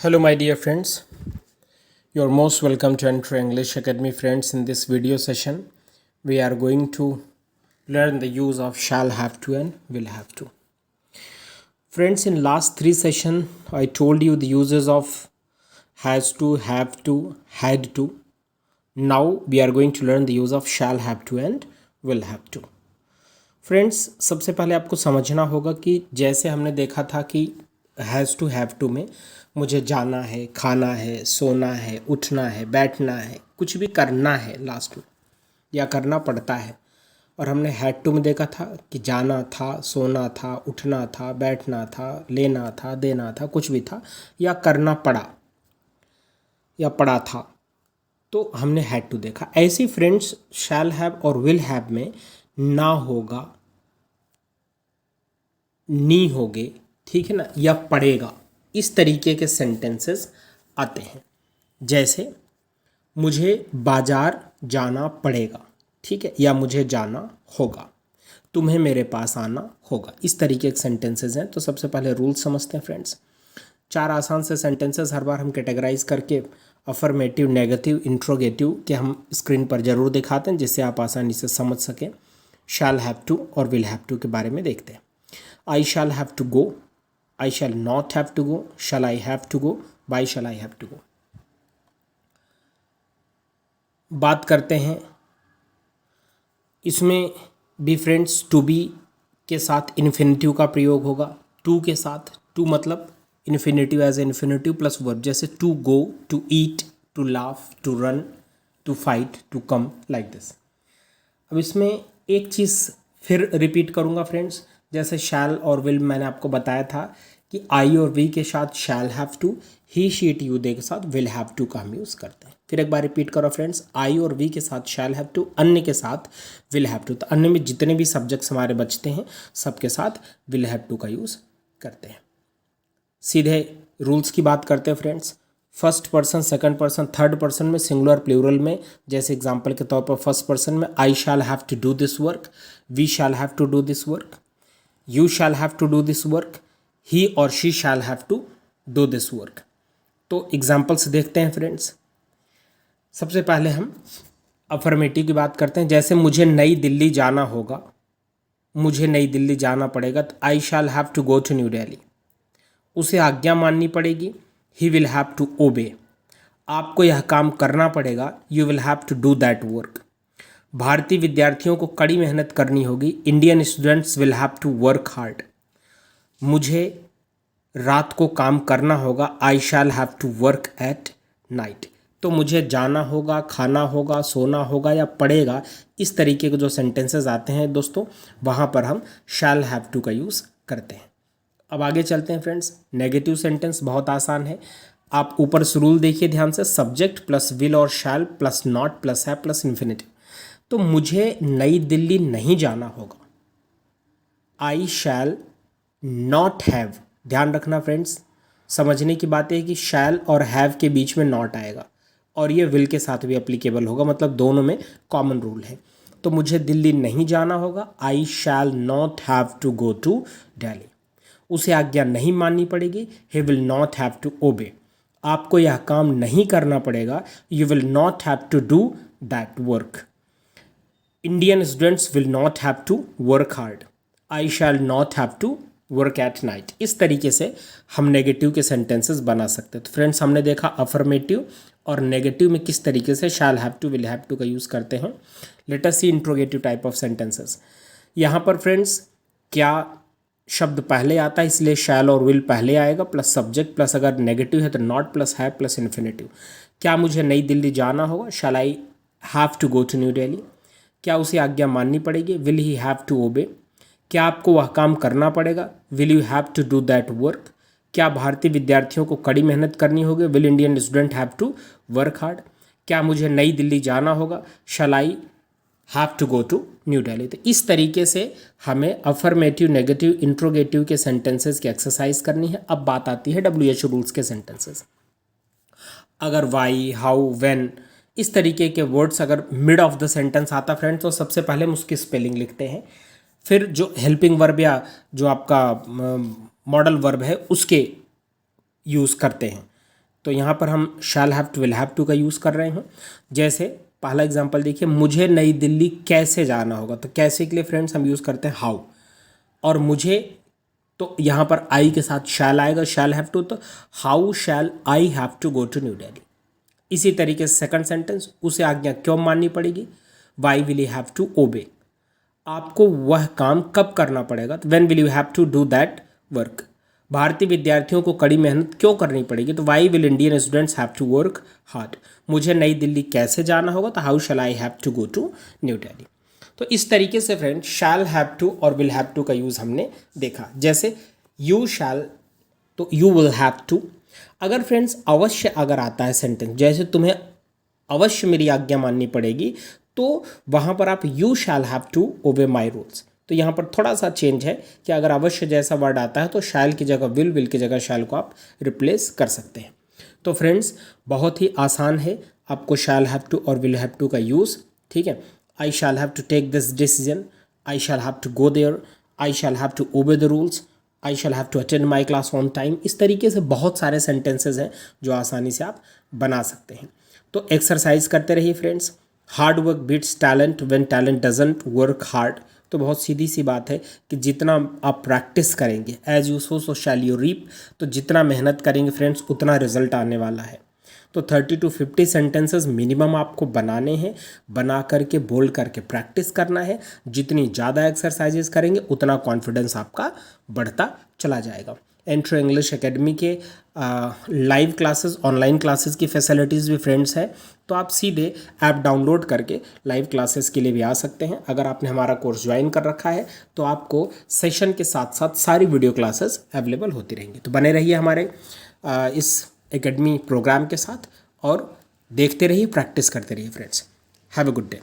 Hello, my dear friends. You're most welcome to Enter English Academy, friends. In this video session, we are going to learn the use of shall have to and will have to. Friends, in last three session, I told you the uses of has to, have to, had to. Now we are going to learn the use of shall have to and will have to. Friends, सबसे पहले आपको समझना होगा कि जैसे हमने देखा था कि हैज़ टू हैव टू में मुझे जाना है, खाना है, सोना है, उठना है, बैठना है, कुछ भी करना है लास्ट में या करना पड़ता है। और हमने हैड टू में देखा था कि जाना था, सोना था, उठना था, बैठना था, लेना था, देना था, कुछ भी था या करना पड़ा या पड़ा था, तो हमने हैड टू देखा। ऐसी फ्रेंड्स शैल हैव और विल हैव में ना होगा, नी होगे, ठीक है ना, या पड़ेगा, इस तरीके के सेंटेंसेस आते हैं। जैसे मुझे बाजार जाना पड़ेगा, ठीक है, या मुझे जाना होगा, तुम्हें मेरे पास आना होगा, इस तरीके के सेंटेंसेस हैं। तो सबसे पहले रूल समझते हैं फ्रेंड्स। 4 आसान से सेंटेंसेस हर बार हम कैटेगराइज करके अफर्मेटिव, नेगेटिव, इंट्रोगेटिव के हम स्क्रीन पर ज़रूर दिखाते हैं, जिससे आप आसानी से समझ सकें। शैल हैव टू और विल हैव टू के बारे में देखते हैं। I shall have to go, I shall not have to go, shall I have to go, why shall I have to go. बात करते हैं इसमें भी फ्रेंड्स, टू बी के साथ इन्फिनिटिव का प्रयोग होगा। टू के साथ, टू मतलब infinitive as infinitive plus verb, जैसे to go, to eat, to laugh, to run, to fight, to come, like this. अब इसमें एक चीज़ फिर रिपीट करूँगा फ्रेंड्स, जैसे शैल और विल मैंने आपको बताया था कि आई और वी के साथ shall have to, he she it you they के साथ विल हैव टू का हम यूज़ करते हैं। फिर एक बार रिपीट करो फ्रेंड्स, आई और वी के साथ शैल हैव टू, अन्य के साथ विल हैव टू। तो अन्य में जितने भी सब्जेक्ट्स हमारे बचते हैं सबके साथ विल हैव टू का यूज़ करते हैं। सीधे रूल्स की बात करते हैं friends. First person, second person, third person में, सिंगुलर प्लूरल में, जैसे एग्जांपल के तौर पर फर्स्ट पर्सन में I shall have to do this work, we shall have to do this work, you shall have to do this work, he और she shall have to do this work. तो examples देखते हैं friends. सबसे पहले हम affirmative की बात करते हैं। जैसे मुझे नई दिल्ली जाना होगा, मुझे नई दिल्ली जाना पड़ेगा, तो I shall have to go to new Delhi. उसे आज्ञा माननी पड़ेगी, he will have to obey. आपको यह काम करना पड़ेगा, you will have to do that work. भारतीय विद्यार्थियों को कड़ी मेहनत करनी होगी, Indian students will have to work hard. मुझे रात को काम करना होगा, I shall have to work at night. तो मुझे जाना होगा, खाना होगा, सोना होगा या पड़ेगा, इस तरीके के जो सेंटेंसेस आते हैं दोस्तों, वहाँ पर हम शैल हैव टू का यूज़ करते हैं। अब आगे चलते हैं फ्रेंड्स। नेगेटिव सेंटेंस बहुत आसान है। आप ऊपर से रूल देखिए ध्यान से, सब्जेक्ट प्लस विल और शैल प्लस नॉट प्लस है प्लस इन्फिनिटिव। तो मुझे नई दिल्ली नहीं जाना होगा, आई शैल नॉट हैव। ध्यान रखना फ्रेंड्स, समझने की बात है कि शैल और हैव के बीच में नॉट आएगा और ये विल के साथ भी एप्लीकेबल होगा, मतलब दोनों में कॉमन रूल है। तो मुझे दिल्ली नहीं जाना होगा, I shall not have to go to Delhi. उसे आज्ञा नहीं माननी पड़ेगी, he will not have to obey. आपको यह काम नहीं करना पड़ेगा, you will not have to do that work. Indian students will not have to work hard, I shall not have to work at night. इस तरीके से हम नेगेटिव के सेंटेंसेस बना सकते हैं। तो फ्रेंड्स, हमने देखा अफर्मेटिव और नेगेटिव में किस तरीके से shall have to, will have to का यूज़ करते हैं। Let us see interrogative type of sentences. यहाँ पर फ्रेंड्स क्या शब्द पहले आता है, इसलिए शैल और विल पहले आएगा, प्लस सब्जेक्ट प्लस अगर नेगेटिव है तो not plus have plus infinitive. क्या मुझे नई दिल्ली जाना होगा, shall I have to go to new Delhi. क्या उसे आज्ञा माननी पड़ेगी, विल ही हैव टू ओबे। क्या आपको वह काम करना पड़ेगा, will you have to do that work. क्या भारतीय विद्यार्थियों को कड़ी मेहनत करनी होगी, will Indian student have to work hard. क्या मुझे नई दिल्ली जाना होगा, shall I have to go to new Delhi. तो इस तरीके से हमें अफर्मेटिव, नेगेटिव, इंट्रोगेटिव के सेंटेंसेस की एक्सरसाइज करनी है। अब बात आती है WH रूल्स के सेंटेंसेस। अगर वाई, हाउ, व्हेन इस तरीके के वर्ड्स अगर मिड ऑफ द सेंटेंस आता फ्रेंड्स, तो सबसे पहले हम उसकी स्पेलिंग लिखते हैं, फिर जो हेल्पिंग वर्ब या जो आपका मॉडल वर्ब है उसके यूज़ करते हैं। तो यहाँ पर हम shall have to will have to का यूज़ कर रहे हैं। जैसे पहला एग्जांपल देखिए, मुझे नई दिल्ली कैसे जाना होगा, तो कैसे के लिए फ्रेंड्स हम यूज़ करते हैं हाउ, और मुझे तो यहाँ पर आई के साथ शैल आएगा, शैल हैव टू, तो how shall I have to go to new Delhi. इसी तरीके से सेकंड सेंटेंस, उसे आज्ञा क्यों माननी पड़ेगी, why will you have to obey, आपको वह काम कब करना पड़ेगा, तो when will you have to do that work. भारतीय विद्यार्थियों को कड़ी मेहनत क्यों करनी पड़ेगी, तो why will Indian students have to work hard. मुझे नई दिल्ली कैसे जाना होगा, तो how shall I have to go to new Delhi. तो इस तरीके से फ्रेंड शैल हैव टू और विल हैव टू का यूज़ हमने देखा। जैसे यू शैल, तो यू विल हैव टू। अगर फ्रेंड्स अवश्य अगर आता है सेंटेंस, जैसे तुम्हें अवश्य मेरी आज्ञा माननी पड़ेगी, तो वहाँ पर आप यू शैल हैव टू ओबे माई रूल्स। तो यहाँ पर थोड़ा सा चेंज है कि अगर अवश्य जैसा वर्ड आता है तो शैल की जगह विल की जगह शैल को आप रिप्लेस कर सकते हैं। तो फ्रेंड्स बहुत ही आसान है आपको शैल हैव टू और विल हैव टू का यूज़, ठीक है। I shall have to take this decision, I shall have to go there, I shall have to obey the rules, I shall have to attend my class on time. इस तरीके से बहुत सारे sentences हैं जो आसानी से आप बना सकते हैं। तो एक्सरसाइज करते रहिए friends. Hard work beats talent when talent doesn't work hard. तो बहुत सीधी सी बात है कि जितना आप प्रैक्टिस करेंगे, as you sow so shall you reap, तो जितना मेहनत करेंगे फ्रेंड्स उतना रिजल्ट आने वाला है। तो 30 to 50 सेंटेंसेस मिनिमम आपको बनाने हैं, बना करके बोल करके प्रैक्टिस करना है। जितनी ज़्यादा एक्सरसाइजेस करेंगे उतना कॉन्फिडेंस आपका बढ़ता चला जाएगा। एंट्रो इंग्लिश एकेडमी के लाइव क्लासेस, ऑनलाइन क्लासेस की फैसिलिटीज़ भी फ्रेंड्स है, तो आप सीधे ऐप डाउनलोड करके लाइव क्लासेस के लिए भी आ सकते हैं। अगर आपने हमारा कोर्स ज्वाइन कर रखा है तो आपको सेशन के साथ साथ सारी वीडियो क्लासेस अवेलेबल होती रहेंगी। तो बने रहिए हमारे इस एकेडमी प्रोग्राम के साथ और देखते रहिए, प्रैक्टिस करते रहिए friends. Have a good day.